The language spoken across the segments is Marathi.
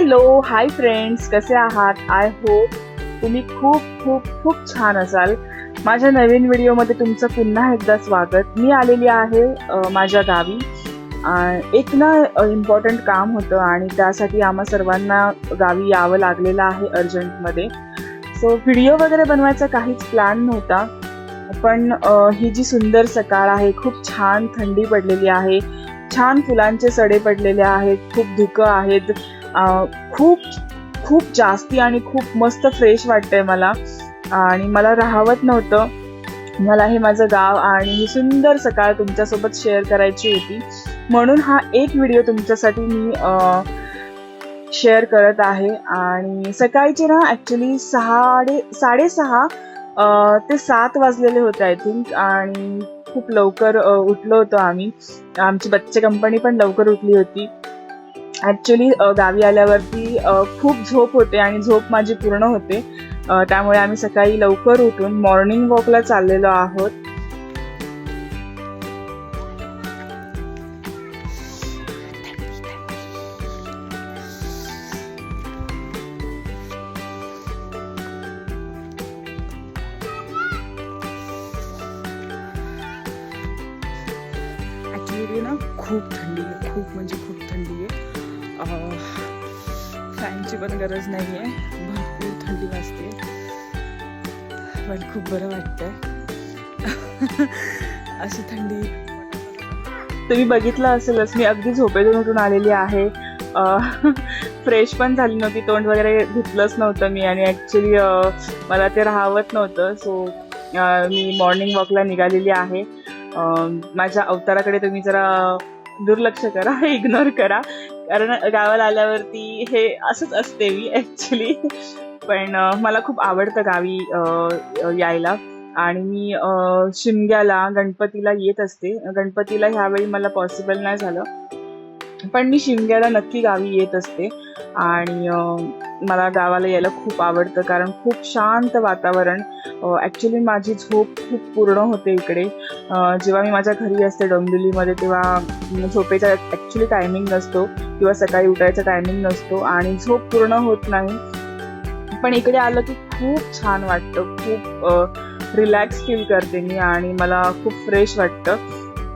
हॅलो हाय फ्रेंड्स, कसे आहात? आय होप तुम्ही खूप खूप खूप छान असाल. माझ्या नवीन व्हिडिओमध्ये तुमचं पुन्हा एकदा स्वागत. मी आलेली आहे माझ्या गावी. एक ना इम्पॉर्टंट काम होतं आणि त्यासाठी आम्हा सर्वांना गावी यावं लागलेलं आहे अर्जंटमध्ये. सो व्हिडिओ वगैरे बनवायचा काहीच प्लॅन नव्हता, पण ही जी सुंदर सकाळ आहे, खूप छान थंडी पडलेली आहे, छान फुलांचे सडे पडलेले आहेत, खूप धुकं आहेत, खूप खूप जास्ती आणि खूप मस्त फ्रेश वाटतंय मला. आणि मला राहावत नव्हतं, मला हे माझं गाव आणि ही सुंदर सकाळ तुमच्यासोबत शेअर करायची होती, म्हणून हा एक व्हिडिओ तुमच्यासाठी मी शेअर करत आहे. आणि सकाळचे ना ॲक्च्युली 6:30 ते 7 वाजलेले होते आय थिंक. आणि खूप लवकर उठलो होतो आम्ही. आमची बच्चे कंपनी पण लवकर उठली होती. ॲक्च्युली गावी आल्यावरती खूप झोप होते आणि झोप माझी पूर्ण होते. त्यामुळे आम्ही सकाळी लवकर उठून मॉर्निंग वॉकला चाललेलो आहोत. ॲक्च्युली ना खूप थंडी आहे, खूप म्हणजे खूप थंडी आहे. फॅनची पण गरज नाही आहे, भरपूर थंडी वाजते, पण खूप बरं वाटतंय. अशी थंडी तुम्ही बघितलं असेलच. मी अगदी झोपेतून उठून आलेली आहे, फ्रेश पण झाली नव्हती, तोंड वगैरे धुतलंच नव्हतं मी, आणि ॲक्च्युली मला ते राहावत नव्हतं. सो मी मॉर्निंग वॉकला निघालेली आहे. माझ्या अवताराकडे तुम्ही जरा दुर्लक्ष करा, इग्नोर करा, कारण गावाला आल्यावरती हे असंच असते मी ॲक्च्युली. पण मला खूप आवडतं गावी यायला. आणि मी शिमग्याला गणपतीला येत असते. गणपतीला ह्यावेळी मला पॉसिबल नाही झालं, पण मी शिमग्याला नक्की गावी येत असते. आणि मला गावाला यायला खूप आवडतं, कारण खूप शांत वातावरण. ॲक्च्युली माझी झोप खूप पूर्ण होते इकडे. जेव्हा मी माझ्या घरी असते डोंबिवलीमध्ये, तेव्हा झोपेचा ॲक्च्युली टायमिंग नसतो किंवा सकाळी उठायचा टायमिंग नसतो आणि झोप पूर्ण होत नाही. पण इकडे आलं की खूप छान वाटतं, खूप रिलॅक्स फील करते मी आणि मला खूप फ्रेश वाटतं.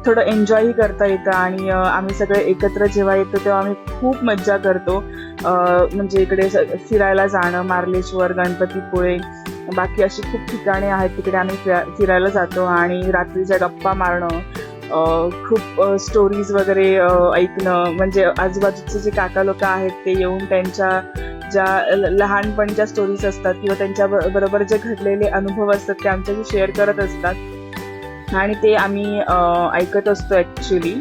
थोडं एन्जॉयही करता येतं. आणि आम्ही सगळे एकत्र जेव्हा येतो तेव्हा आम्ही खूप मज्जा करतो. म्हणजे इकडे फिरायला जाणं, मार्लेश्वर, गणपतीपुळे, बाकी अशी खूप ठिकाणे आहेत, तिकडे आम्ही फिरायला जातो आणि रात्रीच्या गप्पा मारणं, खूप स्टोरीज वगैरे ऐकणं. म्हणजे आजूबाजूचे जे काका लोक आहेत ते येऊन त्यांच्या ज्या लहानपणीच्या स्टोरीज असतात किंवा त्यांच्या बरोबर जे घडलेले अनुभव असतात ते आमच्याशी शेअर करत असतात आणि ते आम्ही ऐकत असतो ॲक्च्युली.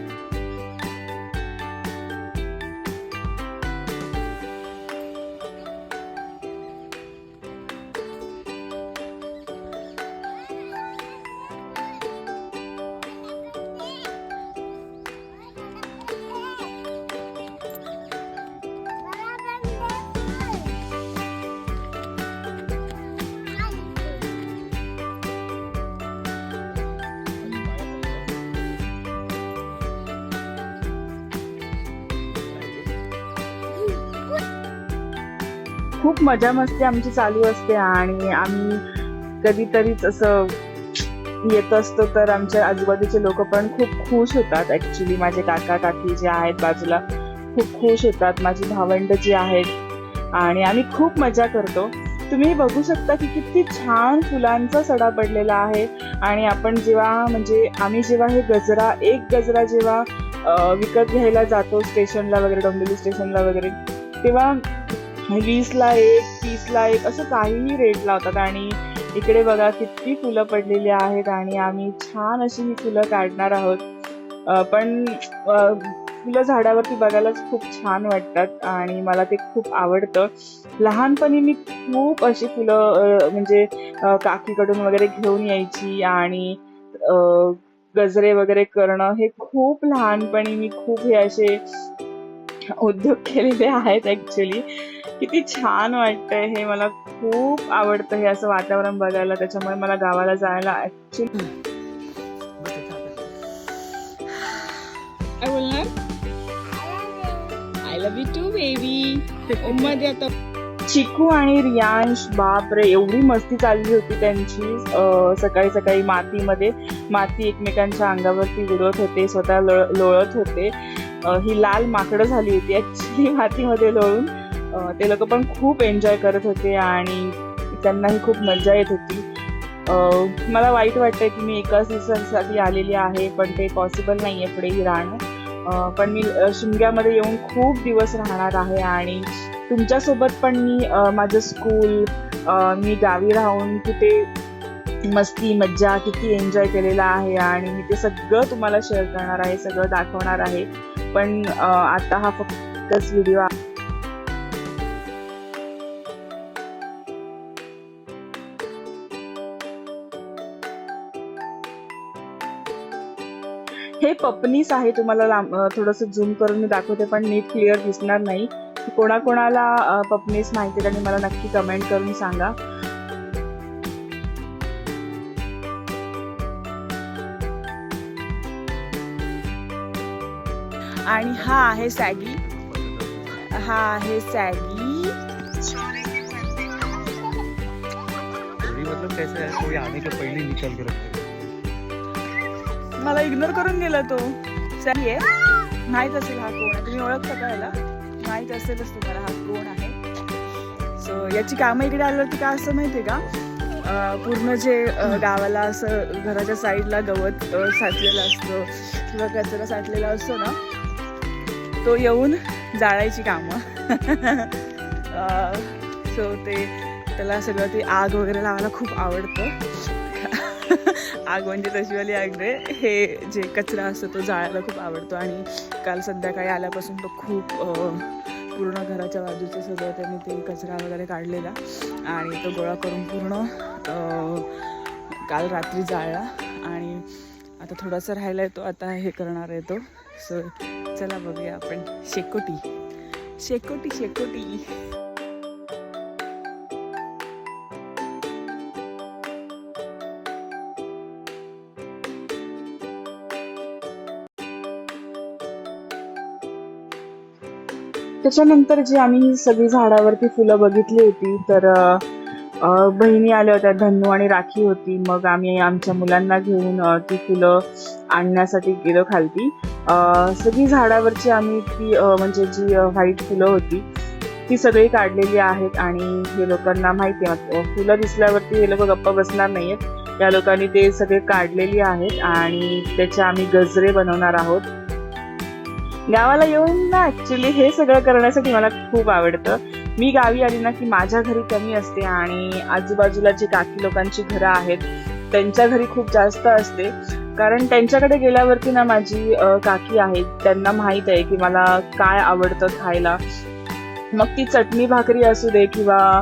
खूप मजा मस्ती आमची चालू असते आणि आम्ही कधीतरीच असं येत असतो तर आमच्या आजूबाजूचे लोक पण खूप खुश होतात. ॲक्च्युली माझे काका काकी जे आहेत बाजूला खूप खुश होतात, माझी भावंड जी आहेत, आणि आम्ही खूप मजा करतो. तुम्ही बघू शकता की किती छान फुलांचा सडा पडलेला आहे. आणि आपण जेव्हा आम्ही जेव्हा हे एक गजरा जेव्हा विकत घ्यायला जातो स्टेशनला वगैरे, डोंबिवली स्टेशनला वगैरे, तेव्हा 20ला 1, 30ला 1 असं काहीही रेट लावतात. आणि इकडे बघा किती फुलं पडलेली आहेत आणि आम्ही छान अशी ही फुलं काढणार आहोत. पण फुलं झाडावरती बघायलाच खूप छान वाटतात आणि मला ते खूप आवडतं. लहानपणी मी खूप अशी फुलं काकीकडून वगैरे घेऊन यायची आणि गजरे वगैरे करणं, हे खूप लहानपणी मी खूप हे असे उद्योग केलेले आहेत ॲक्च्युली. किती छान वाटतंय हे, मला खूप आवडतं हे असं वातावरण बघायला. त्याच्यामुळे मला गावाला जायला ॲक्च्युली काय बोलणार, I love you too baby. मध्ये आता चिकू आणि रियांश, बापरे एवढी मस्ती चालली होती त्यांची. सकाळी सकाळी माती एकमेकांच्या अंगावरती उडवत होते, स्वतः लोळत होते. ही लाल माकडं झाली होती ऍक्च्युली मातीमध्ये लोळून. ते लोक पण खूप एन्जॉय करत होते आणि त्यांनाही खूप मजा येत होती. मला वाईट वाटतंय की मी एकाच दिवसासाठी आलेली आहे, पण ते पॉसिबल नाहीये पुढेही राहणं. पण मी शिमग्यामध्ये येऊन खूप दिवस राहणार आहे आणि तुमच्यासोबत पण मी माझं स्कूल, मी गावी राहून किती मस्ती मज्जा किती एन्जॉय केलेला आहे आणि मी ते सगळं तुम्हाला शेअर करणार आहे, सगळं दाखवणार आहे. पण आता हा फक्तच व्हिडिओ आहे. हे पपनीस आहे. तुम्हाला थोडंसं झूम करून मी दाखवते, पण नीट क्लिअर दिसणार नाही. कोणाकोणाला पपनीस माहिती आणि मला नक्की कमेंट करून सांगा. आणि हा आहे सॅगी. मतलब कैसे है, कोई आने के पहले निकल के रखते. मला इग्नोर करून गेला तो. सॅगी आहे, माहित असेल हा कोण आहे. तुम्ही ओळखता का याला? माहित असेलच तुम्हाला हा कोण आहे. सो याची कामं इकडे आल्यावरती का असं माहितीये का, पूर्ण जे गावाला असं घराच्या साईडला गवत साचलेलं असतं किंवा कचरा साठलेला असतो ना, तो येऊन जाळायची कामं. सो त्याला सगळं ते आग वगैरे लावायला खूप आवडतं. आग म्हणजे तशीवाली आग रे, हे जे कचरा असतो तो जाळायला खूप आवडतो. आणि काल संध्याकाळी आल्यापासून तो खूप पूर्ण घराच्या बाजूचं सगळं त्याने ते कचरा वगैरे काढलेला आणि तो गोळा करून पूर्ण काल रात्री जाळला. आणि आता थोडासा राहिला आहे तो, आता हे करणार आहे तो. सो चला बघूया आपण. शेकोटी. त्याच्यानंतर जी आम्ही सगळी झाडावरती फुलं बघितली होती, तर बहिणी आल्या होत्या, धन्नू आणि राखी होती. मग आम्ही आमच्या मुलांना घेऊन ती फुलं आणण्यासाठी गेलो खालती. सगळी झाडावरची आम्ही ती म्हणजे जी व्हाईट फुलं होती ती सगळी काढलेली आहेत. आणि हे लोकांना माहिती आहे, फुलं दिसल्यावरती हे लोक गप्पा बसणार नाहीयेत. या लोकांनी ते सगळे काढलेली आहेत आणि त्याचे आम्ही गजरे बनवणार आहोत. गावाला येऊन ना ऍक्च्युली हे सगळं करण्यासाठी मला खूप आवडतं. मी गावी आली ना की माझ्या घरी कमी असते आणि आजूबाजूला जी काकी लोकांची घरं आहेत त्यांच्या घरी खूप जास्त असते. कारण त्यांच्याकडे गेल्यावरती ना माझी काकी आहेत, त्यांना माहित आहे की मला काय आवडतं खायला. मग ती चटणी भाकरी असू दे किंवा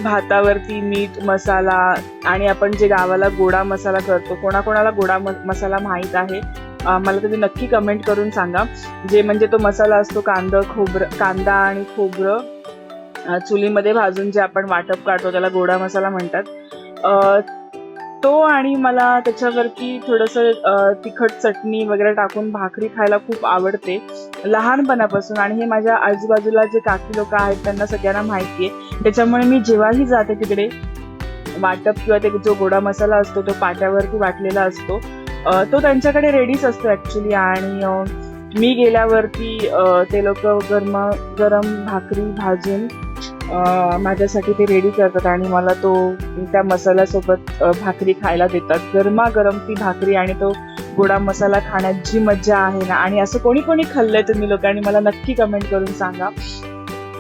भातावरती मीठ मसाला, आणि आपण जे गावाला गोडा मसाला करतो. कोणाकोणाला गोडा मसाला माहीत आहे मला तुम्ही नक्की कमेंट करून सांगा. जे म्हणजे तो मसाला असतो कांदा आणि खोबरं चुलीमध्ये भाजून जे आपण वाटप काढतो त्याला गोडा मसाला म्हणतात. तो आणि मला त्याच्यावरती थोडंसं तिखट चटणी वगैरे टाकून भाकरी खायला खूप आवडते लहानपणापासून. आणि हे माझ्या आजूबाजूला जे काकी लोक आहेत त्यांना सगळ्यांना माहिती आहे. त्याच्यामुळे मी जेव्हाही जाते तिकडे वाटप किंवा ते जो गोडा मसाला असतो तो पाट्यावरती वाटलेला असतो, तो त्यांच्याकडे रेडीच असतो ऍक्च्युली. आणि मी गेल्यावरती ते लोक गरम भाकरी भाजून माझ्यासाठी ते रेडी करतात आणि मला तो त्या मसाल्यासोबत भाकरी खायला देतात. गरमागरम ती भाकरी आणि तो गोडा मसाला खाण्यात जी मज्जा आहे ना, आणि असं कोणी कोणी खाल्लंय तुम्ही लोकांनी मला नक्की कमेंट करून सांगा.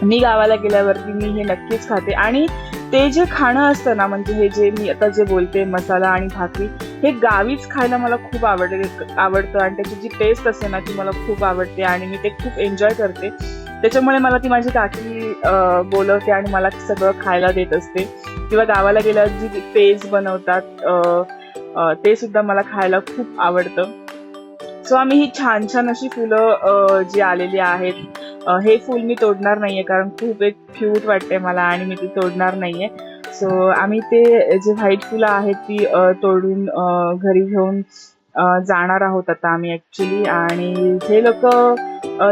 मी गावाला गेल्यावरती मी हे नक्कीच खाते. आणि ते जे खाणं असतं ना, म्हणजे हे जे मी आता जे बोलते मसाला आणि भाकरी, हे गावीच खायला मला खूप आवडतं आणि त्याची जी टेस्ट असते ना ती मला खूप आवडते आणि मी ते खूप एन्जॉय करते. त्याच्यामुळे मला ती माझी काकी बोलवते आणि मला सगळं खायला देत असते. किंवा गावाला गेल्यावर जी पेज बनवतात ते सुद्धा मला खायला खूप आवडतं. सो आम्ही ही छान छान अशी फुलं जी आलेली आहेत, हे फुल मी तोडणार नाहीये कारण खूप एक क्यूट वाटते मला आणि मी ती तोडणार नाहीये. सो आम्ही ते जे व्हाईट फुलं आहेत ती तोडून घरी घेऊन जाणार आहोत आता आम्ही ऍक्च्युली. आणि हे लोक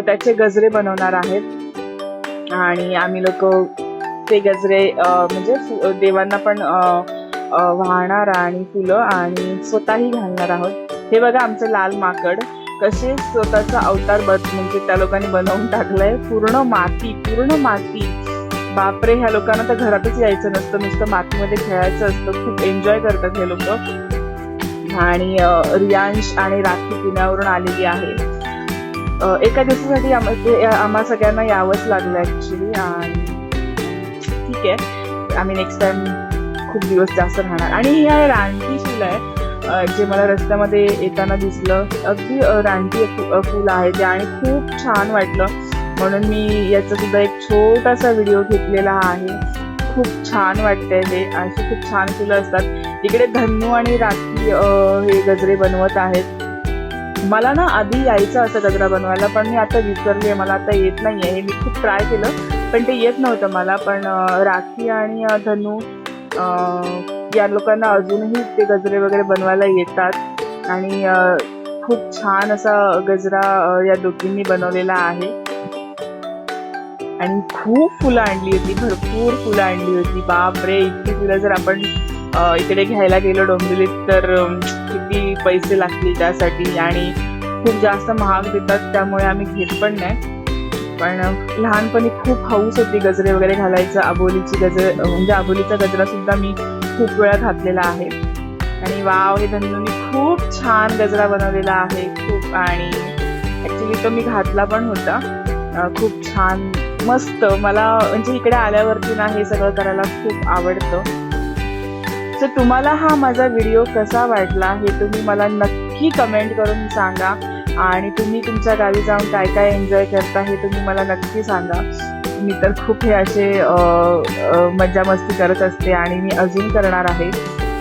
त्याचे गजरे बनवणार आहेत आणि आम्ही लोक ते गजरे म्हणजे देवांना पण वाहणार आणि फुलं आणि स्वतःही घालणार आहोत. हे बघा आमचं लाल माकड कसे स्वतःचा अवतार म्हणजे त्या लोकांनी बनवून टाकलाय. पूर्ण माती. बापरे, ह्या लोकांना तर घरातच यायचं नसतं, नुसतं मातीमध्ये खेळायचं असतं. खूप एन्जॉय करतात हे लोक. आणि रियांश आणि राखी पुण्यावरून आलेली आहे. एका दिवसासाठी आम्हा सगळ्यांना यावंच लागलं ऍक्च्युली. आणि ठीक आहे, आम्ही नेक्स्ट टाइम खूप दिवस जास्त राहणार. आणि हे आहे रानटी फुल आहे जे मला रस्त्यामध्ये येताना दिसलं. अगदी रानटी फुल आहे ते आणि खूप छान वाटलं, म्हणून मी याचा सुद्धा एक छोटासा व्हिडिओ घेतलेला आहे. खूप छान वाटतंय हे. अशी खूप छान फुलं असतात. इकडे धन्नू आणि राखी हे गजरे बनवत आहेत. मला ना आधी यायचं असं गजरा बनवायला, पण मी आता विसरले, मला आता येत नाहीये. हे मी खूप ट्राय केलं पण ते येत नव्हतं मला. पण राखी आणि धनू या लोकांना अजूनही ते गजरे वगैरे बनवायला येतात आणि खूप छान असा गजरा या दोघींनी बनवलेला आहे. आणि खूप फुलं आणली होती, भरपूर फुलं आणली होती. बापरे, इतकी फुलं जर आपण इकडे घ्यायला गेलो डोंबिवलीत तर किती पैसे लागतील त्यासाठी आणि खूप जास्त महाग देतात, त्यामुळे आम्ही घेत पण नाही. पण लहानपणी खूप हौस होती गजरे वगैरे घालायचं. आबोलीचा गजरा सुद्धा मी खूप वेळा घातलेला आहे. आणि वाव, हे धन्नूनी खूप छान गजरा बनवलेला आहे खूप. आणि ऍक्च्युली तो मी घातला पण होता. खूप छान मस्त. मला म्हणजे इकडे आल्यावरती ना हे सगळं करायला खूप आवडतं. सो तुम्हाला हा माझा व्हिडिओ कसा वाटला हे तुम्ही मला नक्की कमेंट करून सांगा. आणि तुम्ही तुमच्या गावी जाऊन काय काय एन्जॉय करता हे तुम्ही मला नक्की सांगा. मी तर खूप हे असे मज्जा मस्ती करत असते आणि मी अजून करणार आहे.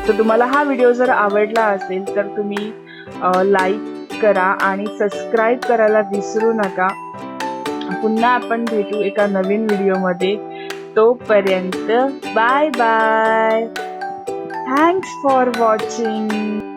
तर तुम्हाला हा व्हिडिओ जर आवडला असेल तर तुम्ही लाईक करा आणि सबस्क्राईब करायला विसरू नका. पुन्हा आपण भेटू एका नवीन व्हिडिओमध्ये. तोपर्यंत bye bye. Thanks for watching.